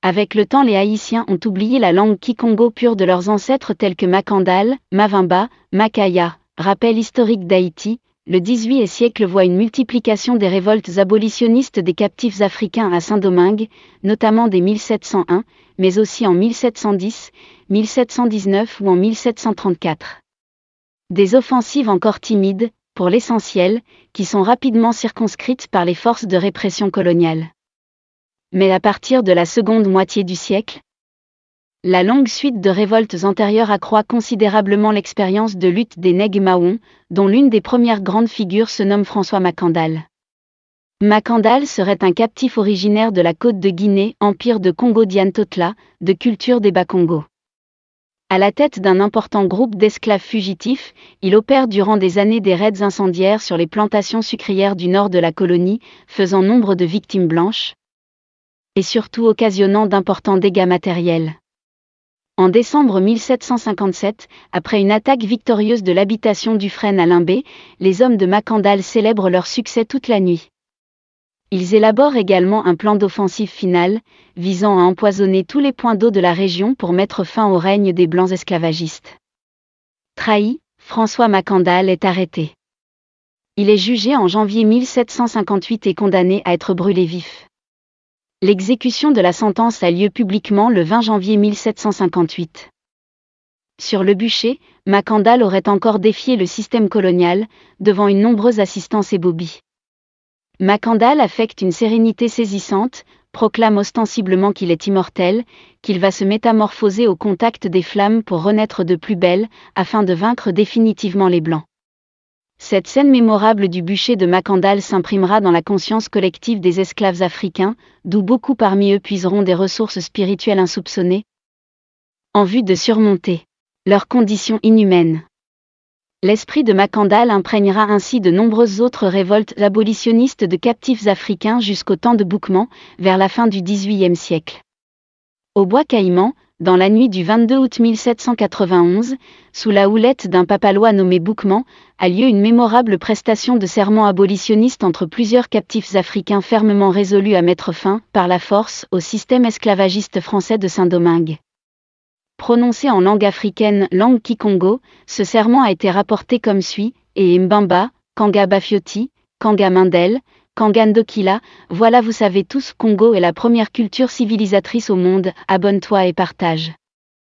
Avec le temps, les Haïtiens ont oublié la langue kikongo pure de leurs ancêtres tels que Makandal, Mavimba, Makaya. Rappel historique d'Haïti, le XVIIIe siècle voit une multiplication des révoltes abolitionnistes des captifs africains à Saint-Domingue, notamment dès 1701, mais aussi en 1710, 1719 ou en 1734. Des offensives encore timides, pour l'essentiel, qui sont rapidement circonscrites par les forces de répression coloniale. Mais à partir de la seconde moitié du siècle, la longue suite de révoltes antérieures accroît considérablement l'expérience de lutte des Nègres Mahon, dont l'une des premières grandes figures se nomme François Makandal. Makandal serait un captif originaire de la côte de Guinée, empire de Congo-Diane-Totla, de culture des Bas-Congo. À la tête d'un important groupe d'esclaves fugitifs, il opère durant des années des raids incendiaires sur les plantations sucrières du nord de la colonie, faisant nombre de victimes blanches, et surtout occasionnant d'importants dégâts matériels. En décembre 1757, après une attaque victorieuse de l'habitation Dufresne à Limbé, les hommes de Makandal célèbrent leur succès toute la nuit. Ils élaborent également un plan d'offensive finale, visant à empoisonner tous les points d'eau de la région pour mettre fin au règne des Blancs esclavagistes. Trahi, François Makandal est arrêté. Il est jugé en janvier 1758 et condamné à être brûlé vif. L'exécution de la sentence a lieu publiquement le 20 janvier 1758. Sur le bûcher, Makandal aurait encore défié le système colonial, devant une nombreuse assistance ébobie. Makandal affecte une sérénité saisissante, proclame ostensiblement qu'il est immortel, qu'il va se métamorphoser au contact des flammes pour renaître de plus belle, afin de vaincre définitivement les Blancs. Cette scène mémorable du bûcher de Makandal s'imprimera dans la conscience collective des esclaves africains, d'où beaucoup parmi eux puiseront des ressources spirituelles insoupçonnées, en vue de surmonter leurs conditions inhumaines. L'esprit de Makandal imprégnera ainsi de nombreuses autres révoltes abolitionnistes de captifs africains jusqu'au temps de Boukman, vers la fin du XVIIIe siècle. Au Bois Caïman, dans la nuit du 22 août 1791, sous la houlette d'un papalois nommé Boukman, a lieu une mémorable prestation de serment abolitionniste entre plusieurs captifs africains fermement résolus à mettre fin, par la force, au système esclavagiste français de Saint-Domingue. Prononcé en langue africaine, langue kikongo, ce serment a été rapporté comme suit, et Mbamba, Kanga Bafioti, Kanga Mindel, Kanga Ndokila, voilà vous savez tous, Congo est la première culture civilisatrice au monde, abonne-toi et partage.